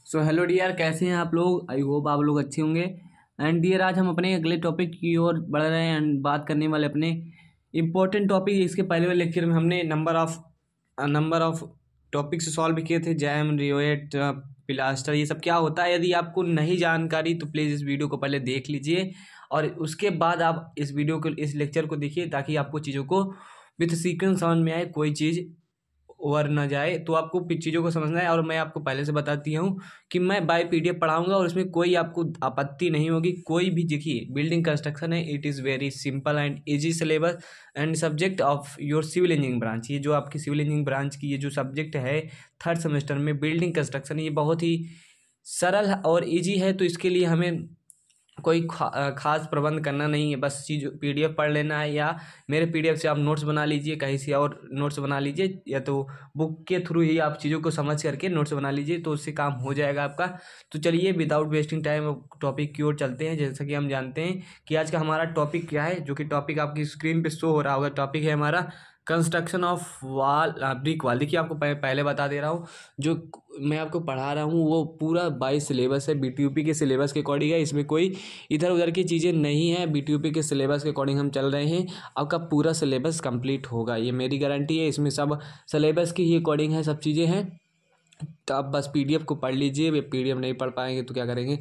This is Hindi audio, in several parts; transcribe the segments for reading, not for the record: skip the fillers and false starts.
सो हेलो डियर, कैसे हैं आप लोग। आई होप आप लोग अच्छे होंगे। एंड डियर, आज हम अपने अगले टॉपिक की ओर बढ़ रहे हैं एंड बात करने वाले अपने इम्पोर्टेंट टॉपिक। इसके पहले वाले लेक्चर में हमने नंबर ऑफ टॉपिक्स सॉल्व किए थे, जैम, रियोएट, पिलास्टर, ये सब क्या होता है। यदि आपको नहीं जानकारी तो प्लीज़ इस वीडियो को पहले देख लीजिए और उसके बाद आप इस लेक्चर को देखिए, ताकि आपको चीज़ों को विथ सीक्वेंस समझ में आए, कोई चीज़ ओवर ना जाए। तो आपको चीज़ों को समझना है और मैं आपको पहले से बताती हूँ कि मैं बाय पीडीएफ पढ़ाऊंगा और इसमें कोई आपको आपत्ति नहीं होगी। कोई भी देखिए, बिल्डिंग कंस्ट्रक्शन है, it is very simple and easy syllabus and subject of your civil engineering branch. ये जो आपकी सिविल इंजीनियरिंग ब्रांच की ये जो सब्जेक्ट है थर्ड सेमेस्टर में बिल्डिंग कंस्ट्रक्शन, ये बहुत ही सरल और ईजी है। तो इसके लिए हमें कोई खास प्रबंध करना नहीं है, बस चीज़ पीडीएफ पढ़ लेना है, या मेरे पीडीएफ से आप नोट्स बना लीजिए, कहीं से और नोट्स बना लीजिए, या तो बुक के थ्रू ही आप चीज़ों को समझ करके नोट्स बना लीजिए, तो उससे काम हो जाएगा आपका। तो चलिए विदाउट वेस्टिंग टाइम टॉपिक की ओर चलते हैं। जैसा कि हम जानते हैं कि आज का हमारा टॉपिक क्या है, जो कि टॉपिक आपकी स्क्रीन पर शो हो रहा होगा। टॉपिक है हमारा कंस्ट्रक्शन ऑफ ब्रिक वाल। देखिए, आपको पहले बता दे रहा हूँ, जो मैं आपको पढ़ा रहा हूँ वो पूरा बाई सिलेबस है, बीटीयूपी के सिलेबस के अकॉर्डिंग है। इसमें कोई इधर उधर की चीज़ें नहीं है, बीटीयूपी के सिलेबस के अकॉर्डिंग हम चल रहे हैं। आपका पूरा सिलेबस कंप्लीट होगा, ये मेरी गारंटी है। इसमें सब सिलेबस की ही अकॉर्डिंग है, सब चीज़ें हैं। तो आप बस पीडीएफ को पढ़ लीजिए। पीडीएफ नहीं पढ़ पाएंगे तो क्या करेंगे,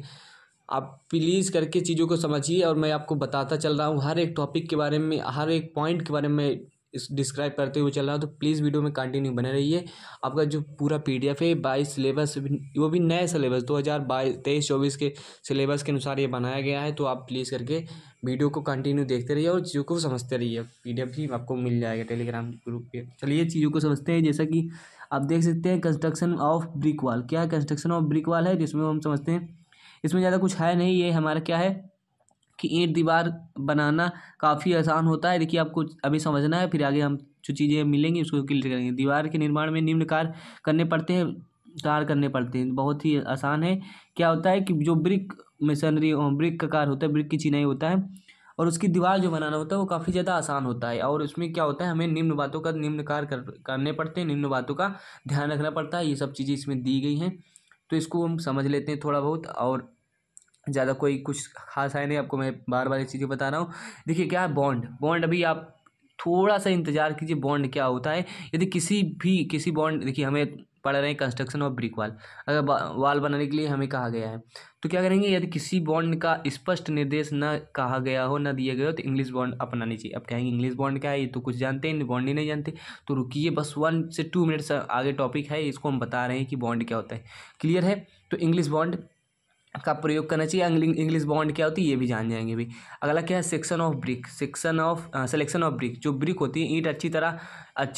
आप प्लीज़ करके चीज़ों को समझिए। और मैं आपको बताता चल रहा हूँ हर एक टॉपिक के बारे में, हर एक पॉइंट के बारे में इस डिस्क्राइब करते हुए चल रहा हूँ। तो प्लीज़ वीडियो में कंटिन्यू बने रहिए। आपका जो पूरा पीडीएफ है बाई सिलेबस, वो भी नए सिलेबस 2023-24 के सिलेबस के अनुसार ये बनाया गया है। तो आप प्लीज़ करके वीडियो को कंटिन्यू देखते रहिए और चीज़ों को समझते रहिए। पीडीएफ भी आपको मिल जाएगा टेलीग्राम ग्रुप पे। चलिए चीज़ों को समझते हैं। जैसा कि आप देख सकते हैं, कंस्ट्रक्शन ऑफ ब्रिक वाल क्या है। कंस्ट्रक्शन ऑफ ब्रिक वाल है, जिसमें हम समझते हैं इसमें ज़्यादा कुछ है नहीं। ये हमारा क्या है कि ईंट दीवार बनाना काफ़ी आसान होता है। देखिए, आपको अभी समझना है, फिर आगे हम जो चीज़ें मिलेंगी उसको क्लियर करेंगे। दीवार के निर्माण में निम्न कार्य करने पड़ते हैं, बहुत ही आसान है। क्या होता है कि जो ब्रिक मशीनरी, ब्रिक का कार्य होता है, ब्रिक की चिनाई होता है, और उसकी दीवार जो बनाना होता है वो काफ़ी ज़्यादा आसान होता है। और उसमें क्या होता है, हमें निम्न कार्य करने पड़ते हैं, निम्न बातों का ध्यान रखना पड़ता है। ये सब चीज़ें इसमें दी गई हैं, तो इसको हम समझ लेते हैं थोड़ा बहुत। और ज़्यादा कोई कुछ खास है नहीं, आपको मैं बार बार ये चीज़ें बता रहा हूँ। देखिए, क्या है बॉन्ड अभी आप थोड़ा सा इंतजार कीजिए। बॉन्ड क्या होता है, यदि किसी बॉन्ड, देखिए हमें पढ़ रहे हैं कंस्ट्रक्शन ऑफ ब्रिक वाल। अगर वाल बनाने के लिए हमें कहा गया है तो क्या करेंगे, यदि किसी बॉन्ड का स्पष्ट निर्देश न कहा गया हो, न दिया गया हो, तो इंग्लिश बॉन्ड अपनानी चाहिए। अब कहेंगे इंग्लिश बॉन्ड क्या है, ये तो कुछ जानते हैं, बॉन्ड ही नहीं जानते। तो रुकिए, बस 1 से 2 मिनट आगे टॉपिक है, इसको हम बता रहे हैं कि बॉन्ड क्या होता है। क्लियर है, तो इंग्लिश बॉन्ड का प्रयोग करना चाहिए। इंग्लिश बॉन्ड क्या होती है ये भी जान जाएंगे भी। अगला क्या है, सिलेक्शन ऑफ ब्रिक। जो ब्रिक होती है, ईंट अच्छी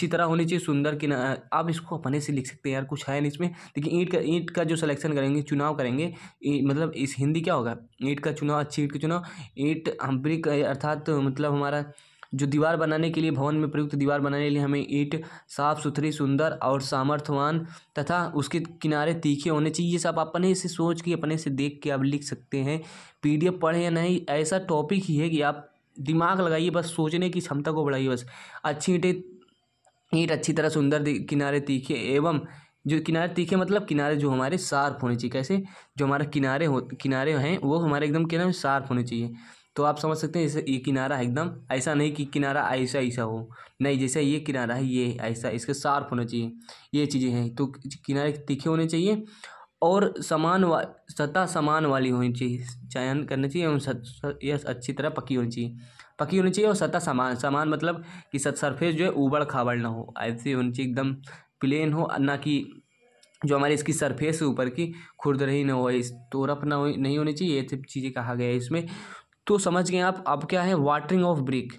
तरह होनी चाहिए, सुंदर की। आप इसको अपने से लिख सकते हैं यार, कुछ है नहीं इसमें। देखिए, ईंट का जो सिलेक्शन करेंगे, चुनाव करेंगे, मतलब इस हिंदी क्या होगा, ईंट का चुनाव, अच्छी ईंट का चुनाव। ईंट हम ब्रिक अर्थात मतलब हमारा जो दीवार बनाने के लिए, भवन में प्रयुक्त दीवार बनाने के लिए हमें ईंट साफ सुथरी, सुंदर और सामर्थ्यवान तथा उसके किनारे तीखे होने चाहिए। ये सब अपने से सोच के, अपने से देख के आप लिख सकते हैं। पीडीएफ पढ़े या नहीं, ऐसा टॉपिक ही है कि आप दिमाग लगाइए, बस सोचने की क्षमता को बढ़ाइए। बस अच्छी ईंट अच्छी तरह सुंदर, किनारे तीखे, एवं जो किनारे तीखे मतलब किनारे जो हमारे शार्प होने चाहिए। कैसे, जो हमारे किनारे हैं वो हमारे एकदम किनारे शार्प होने चाहिए। तो आप समझ सकते हैं, जैसे ये किनारा है एकदम ऐसा नहीं कि किनारा ऐसा ऐसा हो, नहीं, जैसे ये किनारा है ये ऐसा, इसके शार्प होना चाहिए। ये चीज़ें हैं, तो किनारे तीखे होने चाहिए और सतह समान वाली होनी चाहिए, चयन करना चाहिए। एवं यह अच्छी तरह पकी होनी चाहिए और सतह समान मतलब कि सरफेस जो है ऊबड़ खाबड़ ना हो, ऐसी होनी चाहिए, एकदम प्लेन हो, ना कि जो हमारी इसकी सरफेस है ऊपर की खुरदरी ना हो, इस तोरफ ना हो, नहीं होनी चाहिए। ये सब चीज़ें कहा गया है इसमें। तो समझ गए आप। अब क्या है, वाटरिंग ऑफ ब्रिक,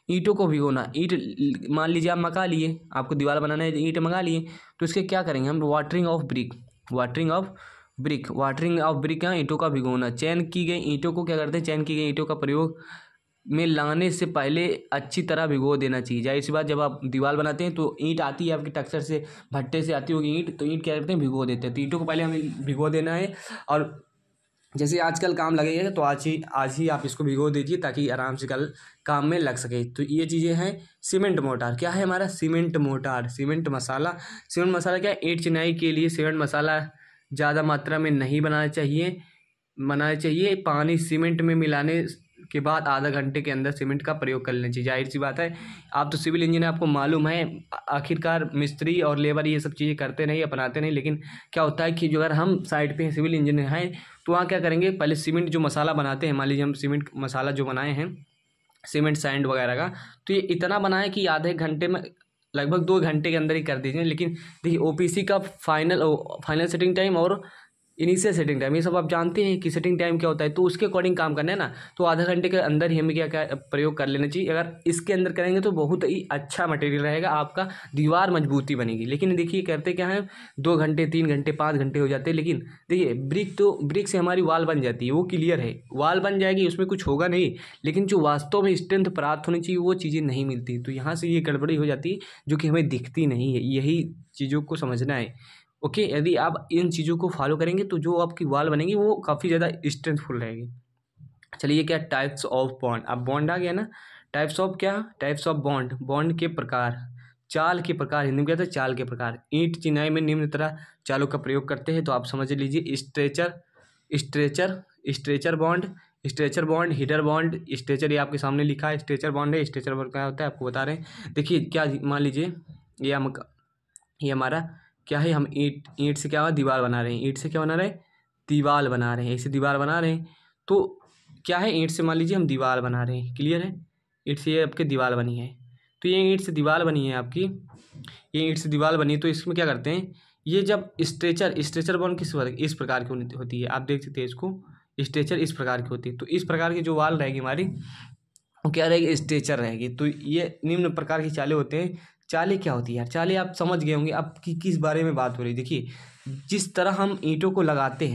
ईंटों को भिगोना। ईंट मान लीजिए आप मका लिए, आपको दीवार बनाना है, ईंट मंगा लिए, तो इसके क्या करेंगे हम, वाटरिंग ऑफ ब्रिक का ईंटों का भिगोना। चयन की गई ईंटों को क्या करते हैं, चयन की गई ईंटों का प्रयोग में लाने से पहले अच्छी तरह भिगो देना चाहिए। जाहिर सी बात, जब आप दीवार बनाते हैं तो ईंट आती है आपकी टक्सर से, भट्टे से आती होगी ईंट, तो ईंट क्या करते हैं, भिगो देते हैं। तो ईंटों को पहले हमें भिगो देना है। और जैसे आजकल काम लगेगा तो आज ही आप इसको भिगो दीजिए, ताकि आराम से कल काम में लग सके। तो ये चीज़ें हैं। सीमेंट मोटार क्या है हमारा, सीमेंट मसाला क्या है, ईंट चिनाई के लिए सीमेंट मसाला ज़्यादा मात्रा में नहीं बनाना चाहिए। पानी सीमेंट में मिलाने के बाद आधा घंटे के अंदर सीमेंट का प्रयोग कर लेना चाहिए। जाहिर सी बात है, आप तो सिविल इंजीनियर, आपको मालूम है आखिरकार मिस्त्री और लेबर ये सब चीज़ें करते नहीं, अपनाते नहीं। लेकिन क्या होता है कि जो अगर हम साइड पे सिविल इंजीनियर हैं तो वहाँ क्या करेंगे, पहले सीमेंट जो मसाला बनाते हैं, मान लीजिए हम सीमेंट मसाला जो बनाए हैं सीमेंट सैंड वगैरह का, तो ये इतना बनाए कि आधे घंटे में, लगभग 2 घंटे के अंदर ही कर दीजिए। लेकिन देखिए ओपीसी का फाइनल सेटिंग टाइम और इनिशियल सेटिंग टाइम, ये सब आप जानते हैं कि सेटिंग टाइम क्या होता है, तो उसके अकॉर्डिंग काम करना है ना। तो आधा घंटे के अंदर ही हमें क्या क्या प्रयोग कर लेना चाहिए। अगर इसके अंदर करेंगे तो बहुत ही अच्छा मटेरियल रहेगा, आपका दीवार मजबूती बनेगी। लेकिन देखिए करते क्या है, 2 घंटे 3 घंटे 5 घंटे हो जाते हैं। लेकिन देखिए ब्रिक से हमारी वाल बन जाती है, वो क्लियर है, वाल बन जाएगी, उसमें कुछ होगा नहीं। लेकिन जो वास्तव में स्ट्रेंथ प्राप्त होनी चाहिए वो चीज़ें नहीं मिलती, तो यहाँ से ये गड़बड़ी हो जाती है जो कि हमें दिखती नहीं है। यही चीज़ों को समझना है। ओके, यदि आप इन चीज़ों को फॉलो करेंगे तो जो आपकी वॉल बनेगी वो काफ़ी ज़्यादा स्ट्रेंथफुल रहेगी। चलिए, क्या टाइप्स ऑफ बॉन्ड, अब बॉन्ड आ गया ना। टाइप्स ऑफ बॉन्ड के प्रकार, चाल के प्रकार, हिंदी में कहते हैं चाल के प्रकार। ईंट चिनाई में निम्न तरह चालों का प्रयोग करते हैं, तो आप समझ लीजिए stretcher bond, heater bond. Stretcher ये आपके सामने लिखा है, स्ट्रेचर बॉन्ड है। स्ट्रेचर बॉन्ड क्या होता है आपको बता रहे हैं। देखिए क्या, मान लीजिए ये हमारा क्या है, हम ईंट से क्या हुआ, दीवार बना रहे हैं। ईंट से क्या बना रहे हैं, दीवार बना रहे हैं। ऐसे दीवार बना रहे हैं तो क्या है, ईंट से मान लीजिए हम दीवार बना रहे हैं, क्लियर है। ईंट से ये आपकी दीवार बनी है, तो ये ईंट से दीवार बनी है आपकी, ये ईंट से दीवार बनी। तो इसमें क्या करते हैं, ये जब स्ट्रेचर बॉन्ड इस प्रकार की होती है, आप देख सकते हैं इसको, स्ट्रेचर इस प्रकार की होती है। तो इस प्रकार की जो वाल रहेगी हमारी, वो क्या रहेगी, स्ट्रेचर रहेगी। तो ये निम्न प्रकार की चालें होते हैं। चालें क्या होती है यार, चालें आप समझ गए होंगे अब कि किस बारे में बात हो रही है। देखिए जिस तरह हम ईंटों को लगाते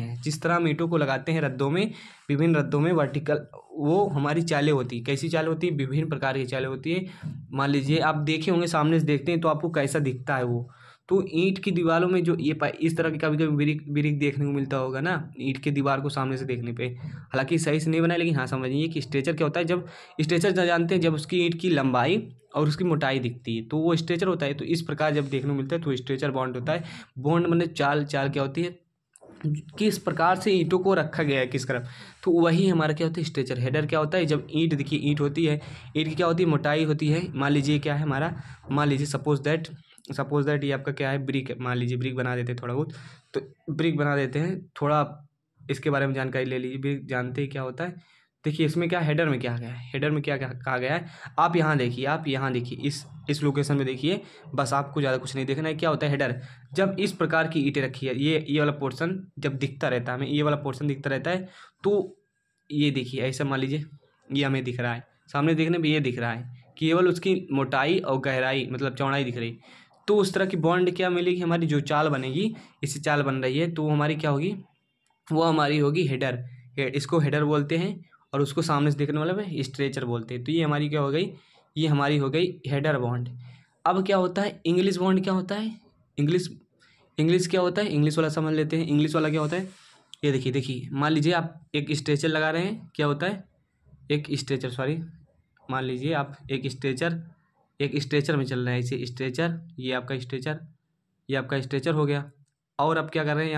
हैं रद्दों में, विभिन्न रद्दों में वर्टिकल, वो हमारी चालें होती है। कैसी चालें होती है, विभिन्न प्रकार की चालें होती है। मान लीजिए आप देखे होंगे, सामने से देखते हैं तो आपको कैसा दिखता है वो। तो ईंट की दीवारों में जो ये इस तरह की कभी कभी बिरिक देखने को मिलता होगा ना, ईंट की दीवार को सामने से देखने पे। हालांकि सही से नहीं बनाया, लेकिन हाँ समझिए कि स्ट्रेचर क्या होता है। जब स्ट्रेचर जानते हैं, जब उसकी ईंट की लंबाई और उसकी मोटाई दिखती है तो वो स्ट्रेचर होता है। तो इस प्रकार जब देखने को मिलता है तो स्ट्रेचर बॉन्ड होता है। बॉन्ड मतलब चाल क्या होती है, किस प्रकार से ईंटों को रखा गया है किस तरफ, तो वही हमारा क्या होता है, स्ट्रेचर। हेडर क्या होता है, जब ईंट, देखिए ईंट होती है, ईंट की क्या होती है, मोटाई होती है। मान लीजिए क्या है हमारा, मान लीजिए सपोज दैट ये आपका क्या है, ब्रिक है। मान लीजिए ब्रिक बना देते हैं थोड़ा बहुत, तो ब्रिक बना देते हैं थोड़ा, इसके बारे में जानकारी ले लीजिए। ब्रिक जानते ही क्या होता है। देखिए इसमें क्या, हेडर में क्या गया है, हेडर में क्या कहा गया है, आप यहाँ देखिए, इस लोकेशन में देखिए, बस आपको ज़्यादा कुछ नहीं देखना है। क्या होता है हेडर, जब इस प्रकार की ईंटें रखी है, ये वाला पोर्शन जब दिखता रहता है हमें, ये वाला पोर्शन दिखता रहता है, तो ये देखिए ऐसा मान लीजिए ये हमें दिख रहा है, सामने देखने पे ये दिख रहा है कि केवल उसकी मोटाई और गहराई मतलब चौड़ाई दिख रही। तो उस तरह की बॉन्ड क्या मिलेगी, हमारी जो चाल बनेगी, इससे चाल बन रही है तो हमारी क्या होगी, वो हमारी होगी हेडर। इसको हेडर बोलते हैं और उसको सामने से देखने वाले में स्ट्रेचर बोलते हैं। तो ये हमारी क्या हो गई, ये हमारी हो गई हेडर बॉन्ड। अब क्या होता है इंग्लिश बॉन्ड, क्या होता है इंग्लिश क्या होता है, इंग्लिश वाला समझ लेते हैं। इंग्लिश वाला क्या होता है, ये देखिए मान लीजिए आप एक स्ट्रेचर लगा रहे हैं, क्या होता है, मान लीजिए आप एक स्ट्रेचर में चल रहे हैं, इसे स्ट्रेचर, ये आपका स्ट्रेचर हो गया। और अब क्या कर रहे हैं,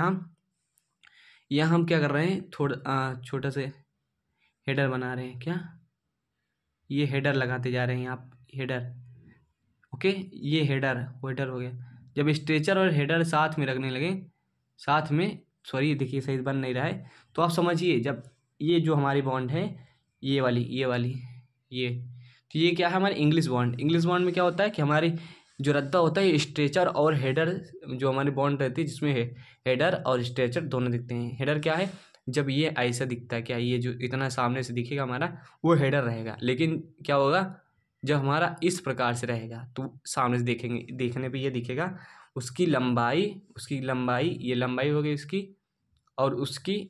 यहाँ हम क्या कर रहे हैं, थोड़ा छोटा से हेडर बना रहे हैं। क्या, ये हेडर लगाते जा रहे हैं आप, हेडर, ओके, ये हेडर हो गया। जब स्ट्रेचर और हेडर साथ में रखने लगे, साथ में, सॉरी देखिए सही बन नहीं रहा है, तो आप समझिए जब ये जो हमारी बॉन्ड है, ये वाली ये, तो ये क्या है हमारी इंग्लिश बॉन्ड में क्या होता है कि हमारी जो रद्दा होता है स्ट्रेचर और हेडर, जो हमारी बॉन्ड रहती है जिसमें हेडर और स्ट्रेचर दोनों दिखते हैं। हेडर क्या है, जब ये ऐसा दिखता है, क्या ये जो इतना सामने से दिखेगा हमारा, वो हेडर रहेगा। लेकिन क्या होगा, जब हमारा इस प्रकार से रहेगा तो सामने से देखने पे ये दिखेगा, उसकी लंबाई ये लंबाई हो गई इसकी, और उसकी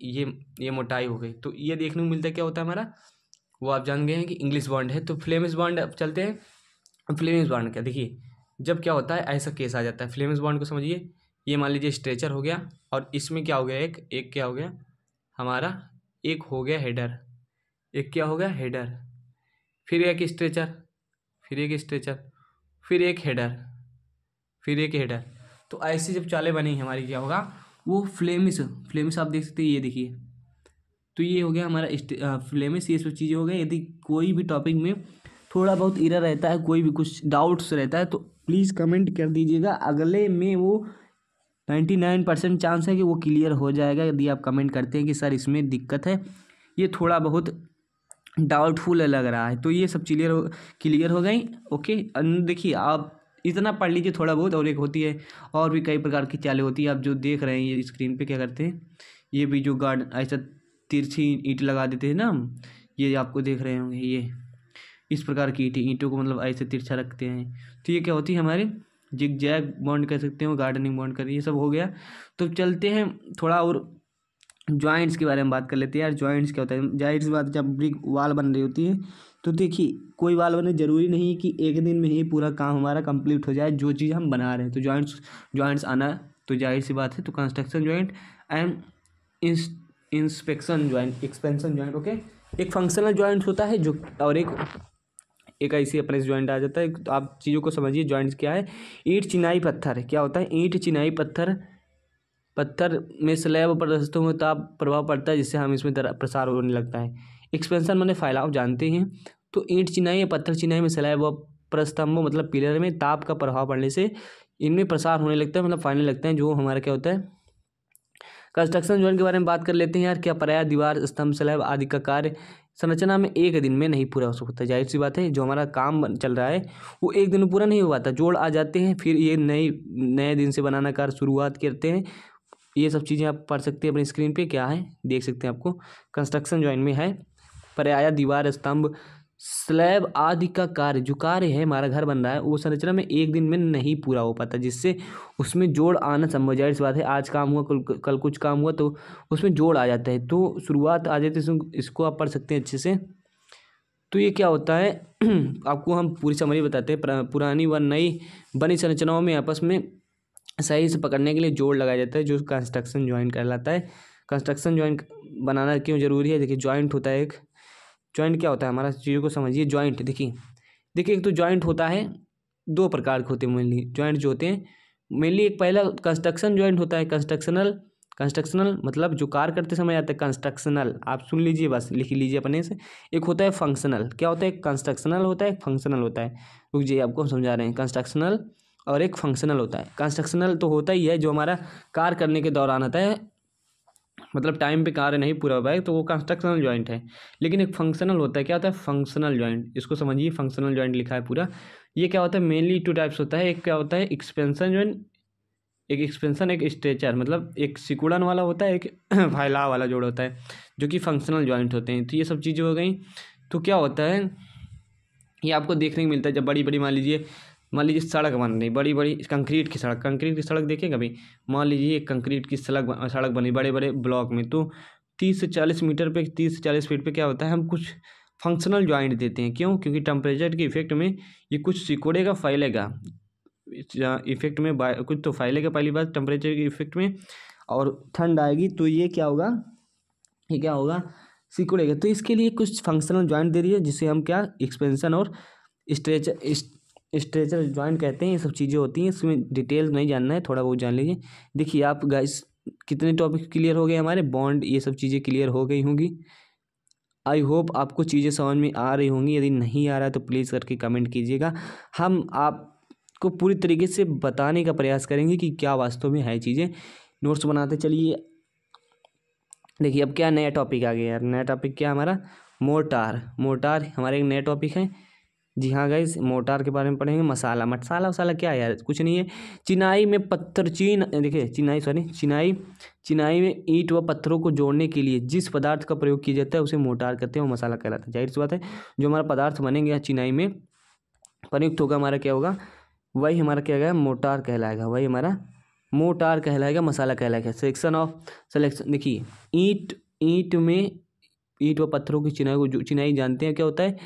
ये मोटाई हो गई। तो ये देखने को मिलता है क्या होता है हमारा, वो आप जान गए हैं कि इंग्लिश बॉन्ड है। तो फ्लेमिश बॉन्ड अब चलते हैं। फ्लेमिश बॉन्ड क्या, देखिए जब क्या होता है ऐसा केस आ जाता है, फ्लेमिश बॉन्ड को समझिए। ये मान लीजिए स्ट्रेचर हो गया और इसमें क्या हो गया, एक क्या हो गया हमारा, एक हो गया हेडर, एक क्या हो गया हेडर, फिर एक स्ट्रेचर, फिर एक स्ट्रेचर, फिर एक हेडर, फिर एक हेडर। तो ऐसी जब चालें बनी हमारी क्या होगा, वो फ्लेमिश फ्लेमिश आप देख सकते हैं, ये देखिए। तो ये हो गया हमारा फ्लेमिश, ये सब चीज़ें हो गई। यदि कोई भी टॉपिक में थोड़ा बहुत एरर रहता है, कोई भी कुछ डाउट्स रहता है, तो प्लीज़ कमेंट कर दीजिएगा। अगले में वो 99% चांस है कि वो क्लियर हो जाएगा, यदि आप कमेंट करते हैं कि सर इसमें दिक्कत है, ये थोड़ा बहुत डाउटफुल लग रहा है। तो ये सब क्लियर हो गई। ओके, देखिए आप इतना पढ़ लीजिए थोड़ा बहुत। और एक होती है, और भी कई प्रकार की चालें होती है। आप जो देख रहे हैं ये स्क्रीन पे क्या करते हैं, ये भी जो गार्ड ऐसा तिरछी ईंट लगा देते हैं ना हम, ये आपको देख रहे होंगे, ये इस प्रकार की ईंटों को मतलब ऐसे तिरछा रखते हैं। तो ये क्या होती है हमारे जिग जैग बॉन्ड कह सकते हो, गार्डनिंग बॉन्ड कर, ये सब हो गया। तो चलते हैं थोड़ा और जॉइंट्स के बारे में बात कर लेते हैं यार। जॉइंट्स क्या होता है, जाहिर सी बात, जब ब्रिक वाल बन रही होती है तो देखिए कोई वाल बने ज़रूरी नहीं है कि एक दिन में ही पूरा काम हमारा कंप्लीट हो जाए जो चीज़ हम बना रहे हैं। तो जॉइंट्स आना तो जाहिर सी बात है। तो construction joint and inspection joint, expansion joint. Okay, एक फंक्शनल जॉइंट होता है जो, और एक ऐसी अपने जॉइंट आ जाता है। तो आप चीज़ों को समझिए, जॉइंट्स क्या है। ईंट चिनाई पत्थर क्या होता है, ईंट चिनाई पत्थर में स्लैब पर रस्तों में ताप प्रभाव पड़ता है, जिससे हम इसमें प्रसार होने लगता है। एक्सपेंशन माने फैलाव, जानते हैं। तो ईंट चिनाई या पत्थर चिनाई में स्लैब व प्रस्तंभों मतलब पिलर में ताप का प्रभाव पड़ने से इनमें प्रसार होने लगता है, मतलब फैलने लगते हैं, जो हमारा क्या होता है। कंस्ट्रक्शन जॉइंट के बारे में बात कर लेते हैं यार। क्या पर्याय, दीवार, स्तंभ, स्लैब आदि का कार्य संरचना में एक दिन में नहीं पूरा हो सकता। जाहिर सी बात है, जो हमारा काम चल रहा है वो एक दिन में पूरा नहीं हो पाता। जोड़ आ जाते हैं, फिर ये नए दिन से बनाना कार्य शुरुआत करते हैं। ये सब चीज़ें आप पढ़ सकते हैं अपनी स्क्रीन पे, क्या है देख सकते हैं। आपको कंस्ट्रक्शन जॉइंट में है पर्याय, दीवार, स्तंभ, स्लैब आदि का कार्य, जो कार्य है हमारा घर बन रहा है वो संरचना में एक दिन में नहीं पूरा हो पाता, जिससे उसमें जोड़ आना संभव। जाहिर सी बात है, आज काम हुआ, कल कुछ काम हुआ, तो उसमें जोड़ आ जाता है। तो शुरुआत आ जाती है, इसको आप पढ़ सकते हैं अच्छे से। तो ये क्या होता है आपको हम पूरी समरी बताते हैं। पुरानी व नई बनी संरचनाओं में आपस में सही से पकड़ने के लिए जोड़ लगाया जाता है, जो कंस्ट्रक्शन जॉइंट कहलाता है। कंस्ट्रक्शन जॉइंट बनाना क्यों जरूरी है, देखिए जॉइंट होता है एक, जॉइंट क्या होता है हमारा, चीज़ों को समझिए। जॉइंट देखिए एक तो जॉइंट होता है, दो प्रकार के होते हैं मेनली जॉइंट जो होते हैं। मेनली एक पहला कंस्ट्रक्शन जॉइंट होता है, कंस्ट्रक्शनल मतलब जो कार्य करते समय आता है, कंस्ट्रक्शनल आप सुन लीजिए, बस लिख लीजिए अपने से। एक होता है फंक्शनल, क्या होता है, कंस्ट्रक्शनल होता है, एक फंक्शनल होता है। रुक जाइए आपको हम समझा रहे हैं। कंस्ट्रक्शनल और एक फंक्शनल होता है। कंस्ट्रक्शनल तो होता ही है जो हमारा कार्य करने के दौरान आता है, मतलब टाइम पे कार्य नहीं पूरा हो पाए तो वो कंस्ट्रक्शनल जॉइंट है। लेकिन एक फंक्शनल होता है, क्या होता है, फंक्शनल जॉइंट। इसको समझिए, फंक्शनल जॉइंट लिखा है पूरा। ये क्या होता है, मेनली टू टाइप्स होता है। एक क्या होता है एक्सपेंशन जॉइंट, एक एक्सपेंशन, एक स्ट्रेचर, मतलब एक सिकुड़न वाला होता है, एक फैलाव वाला जोड़ होता है, जो कि फंक्शनल जॉइंट होते हैं। तो ये सब चीज़ें हो गई। तो क्या होता है, ये आपको देखने को मिलता है जब बड़ी बड़ी मान लीजिए सड़क बन रही, बड़ी बड़ी कंक्रीट की सड़क देखिए कभी। मान लीजिए एक कंक्रीट की सड़क बनी बड़े बड़े ब्लॉक में, तो 30 से 40 मीटर पे, 30 से 40 फीट पे क्या होता है, हम कुछ फंक्शनल जॉइंट देते हैं। क्यों, क्योंकि टेम्परेचर के इफेक्ट में ये कुछ सिकुड़ेगा, फैलेगा इफेक्ट में, कुछ तो फैलेगा पहली बात टेम्परेचर के इफेक्ट में, और ठंड आएगी तो ये क्या होगा, सिकुड़ेगा। तो इसके लिए कुछ फंक्शनल जॉइंट दे दिए, जिसे हम क्या एक्सपेंशन और स्ट्रेचर जॉइंट कहते हैं। ये सब चीज़ें होती हैं, इसमें डिटेल नहीं जानना है, थोड़ा बहुत जान लीजिए। देखिए आप गाइस कितने टॉपिक क्लियर हो गए हमारे, बॉन्ड ये सब चीज़ें क्लियर हो गई होंगी। आई होप आपको चीज़ें समझ में आ रही होंगी। यदि नहीं आ रहा है तो प्लीज़ करके कमेंट कीजिएगा। हम आपको पूरी तरीके से बताने का प्रयास करेंगे कि क्या वास्तव में है चीज़ें। नोट्स बनाते चलिए। देखिए अब क्या नया टॉपिक आ गया यार, नया टॉपिक क्या हमारा, मोटार हमारा एक नया टॉपिक है। जी हाँ गाइस, मोटार के बारे में पढ़ेंगे। मसाला वसाला क्या है यार, कुछ नहीं है। चिनाई में पत्थर देखिए चिनाई में ईंट व पत्थरों को जोड़ने के लिए जिस पदार्थ का प्रयोग किया जाता है उसे मोटार कहते हैं, वो मसाला कहलाता है। जाहिर सी बात है, जो हमारा पदार्थ बनेंगे चिनाई में प्रयुक्त होगा, हमारा क्या होगा, वही हमारा क्या होगा, मोटार कहलाएगा, मसाला कहलाएगा। सिलेक्शन देखिए, ईंट व पत्थरों की चिनाई जानते हैं क्या होता है,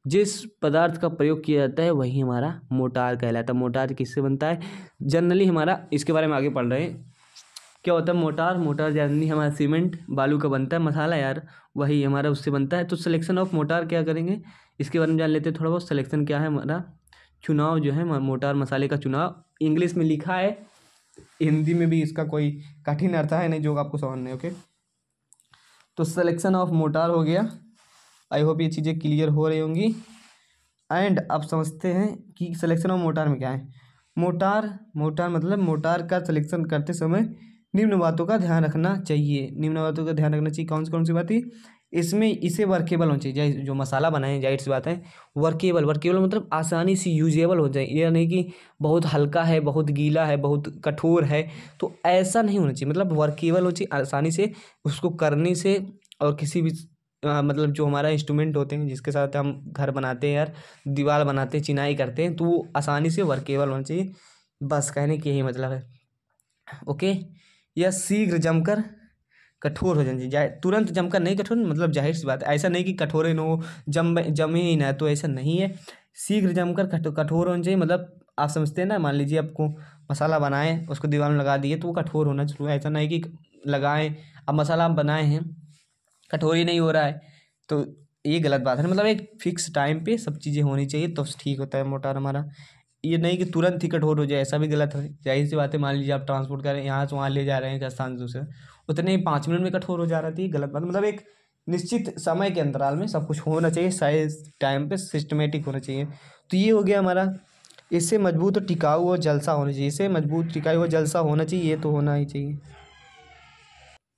जिस पदार्थ का प्रयोग किया जाता है वही हमारा मोटार कहलाता है। मोटार किससे बनता है, जनरली हमारा इसके बारे में आगे पढ़ रहे हैं। क्या होता है मोटार जनरली हमारा सीमेंट बालू का बनता है। मसाला यार वही हमारा उससे बनता है। तो सिलेक्शन ऑफ मोटार क्या करेंगे, इसके बारे में जान लेते हैं थोड़ा बहुत। सिलेक्शन क्या है हमारा, चुनाव जो है मोटार मसाले का चुनाव। इंग्लिश में लिखा है हिंदी में भी इसका कोई कठिन अर्थ है नहीं जो आपको समझना है। ओके, तो सिलेक्शन ऑफ मोटार हो गया। आई होप ये चीज़ें क्लियर हो रही होंगी। एंड अब समझते हैं कि सिलेक्शन ऑफ मोटार में क्या है। मोटार मोटार मतलब मोटार का सिलेक्शन करते समय निम्न बातों का ध्यान रखना चाहिए। निम्न बातों का ध्यान रखना चाहिए। कौन सी बात है इसमें? इसे वर्केबल होना चाहिए। जो मसाला बनाए जाहिर सी बात है वर्केबल मतलब आसानी से यूजेबल हो जाए। यह नहीं कि बहुत हल्का है, बहुत गीला है, बहुत कठोर है, तो ऐसा नहीं होना चाहिए। मतलब वर्केबल हो चाहिए, आसानी से उसको करने से। और किसी भी मतलब जो हमारा इंस्ट्रूमेंट होते हैं जिसके साथ हम घर बनाते हैं यार, दीवार बनाते हैं, चिनाई करते हैं, तो वो आसानी से वर्केबल होना चाहिए। बस कहने की यही मतलब है। ओके, यह शीघ्र जमकर कठोर हो जाना चाहिए। तुरंत जमकर नहीं कठोर, मतलब जाहिर सी बात है ऐसा नहीं कि कठोर ही न हो, जमे ही ना, तो ऐसा नहीं है। शीघ्र जमकर कठोर होना चाहिए। मतलब आप समझते हैं ना, मान लीजिए आपको मसाला बनाए, उसको दीवार में लगा दिए, तो वो कठोर होना चाहिए। ऐसा नहीं कि लगाएं, अब मसाला आप बनाए हैं कठोर ही नहीं हो रहा है, तो ये गलत बात है। मतलब एक फिक्स टाइम पे सब चीज़ें होनी चाहिए तो ठीक होता है मोटार हमारा। ये नहीं कि तुरंत ही कठोर हो जाए, ऐसा भी गलत है। जाहिर सी बात है, मान लीजिए आप ट्रांसपोर्ट कर रहे हैं, यहाँ से वहाँ ले जा रहे हैं, एक स्थान से दूसरे, उतने ही 5 मिनट में कठोर हो जा रहा थी, गलत बात। मतलब एक निश्चित समय के अंतराल में सब कुछ होना चाहिए, साइज टाइम पे सिस्टमेटिक होना चाहिए। तो ये हो गया हमारा। इससे मजबूत और टिकाऊ और जलसा होना चाहिए। इससे मजबूत, टिकाऊ और जलसा होना चाहिए, ये तो होना ही चाहिए।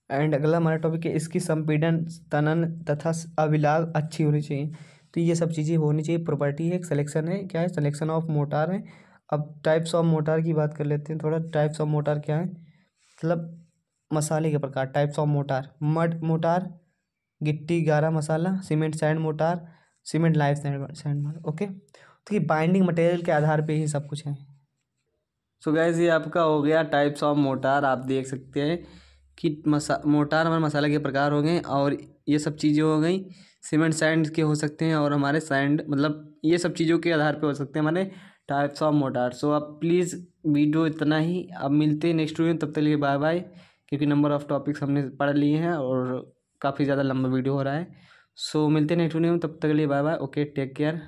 एंड अगला हमारा टॉपिक है इसकी संपीड़न, तनन तथा अभिलाग अच्छी होनी चाहिए। तो ये सब चीज़ें होनी चाहिए। प्रॉपर्टी है, एक सिलेक्शन है, क्या है, सिलेक्शन ऑफ मोटार है। अब टाइप्स ऑफ मोटार की बात कर लेते हैं थोड़ा। टाइप्स ऑफ मोटार क्या है, मतलब मसाले के प्रकार। Types of mortar: mud mortar, गिट्टी गारा मसाला, cement sand mortar, cement lime sand mortar. Okay, तो ये बाइंडिंग मटेरियल के आधार पे ही सब कुछ है। सो गैस, ये आपका हो गया टाइप्स ऑफ मोटार। आप देख सकते हैं कि मोटार हमारे मसाले के प्रकार हो गए, और ये सब चीज़ें हो गई। सीमेंट सैंड के हो सकते हैं, और हमारे सैंड मतलब ये सब चीज़ों के आधार पे हो सकते हैं हमारे टाइप्स ऑफ मोटार। सो आप प्लीज़, वीडियो इतना ही। अब मिलते हैं नेक्स्ट वीडियो में, तब तक के लिए बाय बाय। क्योंकि नंबर ऑफ़ टॉपिक्स हमने पढ़ लिए हैं और काफ़ी ज़्यादा लंबा वीडियो हो रहा है। सो मिलते हैं नेक्स्ट वीडियो में, तब तक के लिए bye bye. Okay, take care,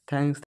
thanks.